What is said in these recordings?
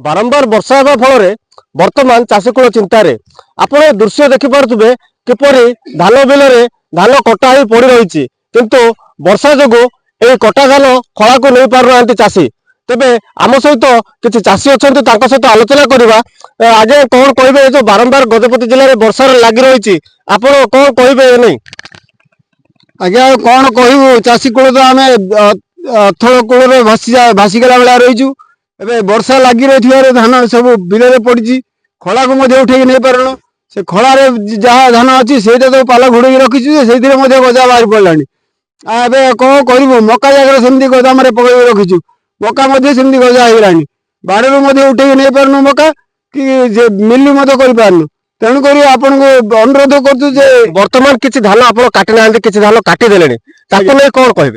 बारंबार वर्षा होगा फल बर्तमान चाषी कूल चिंतार आप दृश्य देखिपे किपरि धान बिल धान कटा हो पड़ रही किंतु वर्षा जो ये कटा धान खला को नहीं पार ना चाषी तेबे आम सहित किसी चाषी अच्छा सहित आलोचना करवा आज कौन कहे जो बारंबार गजपति जिले में वर्षा लगी रही आप कौन कहे नहीं आज्ञा कौन कहू चाषी कूल तो आम अथल कूल भासीगला बेला रहीचु एबे वर्षा लगी रही धान सब बिल पड़ी खला को उठे नहीं पारन से खलार जहाँ धान अच्छी से तो पाल घोड़े रखीचु से गजा बाहरी पड़ा एवं कौन करू मका जगह सेमती गोदाम पकड़ रखीचु मका सेमती गजा होगा बाड़े उठे नहीं पारनु मका कि मिलू कर तेणुक आपन को अनुरोध कर बर्तमान किसी धान आप काटी ना किसी धान काटिदे कौन कहे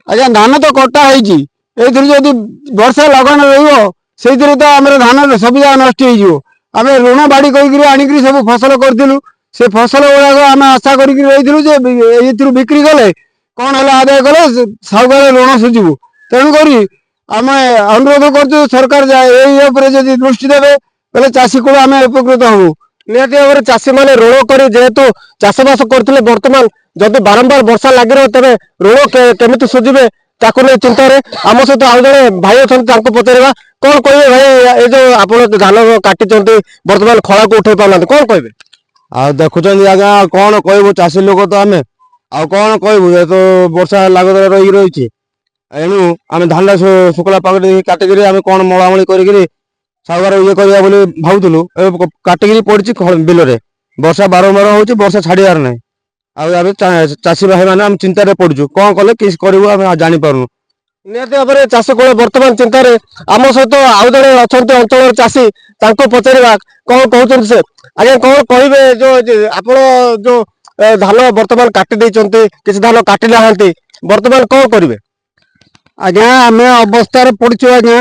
आज्ञा धान तो कटा होती वर्षा लगन रही तो आम धान सब जगह नष्ट हो आम ऋण बाड़ी कर सब फसल करूँ से फसल गुड़ाक आम आशा कर बिक्री कले कौन है आदाय कले साहूकार ऋण सुझबू तेणुक आम अनुरोध कर सरकार जदि दृष्टि देवे बोले चाषी कूल आम उपकृत हबू निहती भाव में चाषी मैंने ऋण कर जेहेतु चाषबास करते बर्तमान जदि बारंबार वर्षा लगी रहे तेज ऋण केमी सुझे ताकू नहीं चिंतार आम सहित आउ जड़े भाई अच्छा पचारा कौन कहे भाई ये जो आप धान काटी बर्तमान खला को उठे पाना कौन कहे आ देखुं आज्ञा कौन कहू चाषी लोक तो आम आ कौन कहू ये तो वर्षा लग रही एणु आम धान शुक्ला पाग काटिक आम कौन मलामली कर सागर ये करवा बोली भावुलु काटिक पड़ी बिल वर्षा बारंबार हो वर्षा छाड़ार ना आम चाषी भाई मैंने चिंतार पड़ू कौन कले किस करूँ आम जापारू निहती भाव में चाष कूल बर्तमान चिंतार आम सहित आउ जड़े अच्छा अंचल चाषी पचारा कौन कहते से आज्ञा कौन कहे जो आप जो धान बर्तमान काटी किसी धान काटी ना बर्तमान कौन करेंगे आज्ञा आम अवस्था पड़चु आज्ञा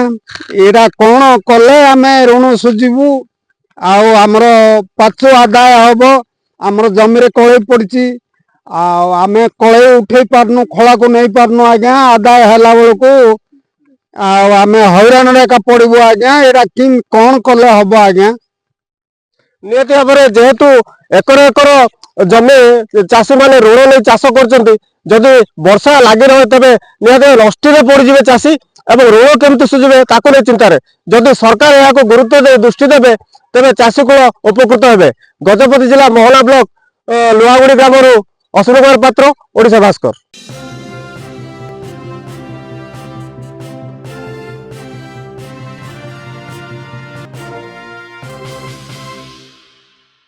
यहाँ कौन कले आम ऋण सुझबू आमर पाचु आदाय हम आमर जमी कले पड़ी आम कले उठे पारनु खला को नहीं पारनु आज्ञा आदाय है बेलू आम हैरान एका पड़ू आज्ञा यहाँ कि कौन कले हम आज्ञा निहती भाव में जेहेतु एकर एकर जमी चाषी मैंने ऋण नहीं चाष कर जदि वर्षा लगी रहे तेरे निहती नष्टि पड़े चाषी एवं ऋण केमती सुझे ताकू नहीं चिंतार जदि सरकार यहाँ गुरुत्व दे दृष्टि देवे तेरे चाषी कूल उपकृत हे गजपति जिला मोहना ब्लॉक लुहागुड़ी ग्राम अश्विनी कुमार पात्र ओडिशा भास्कर।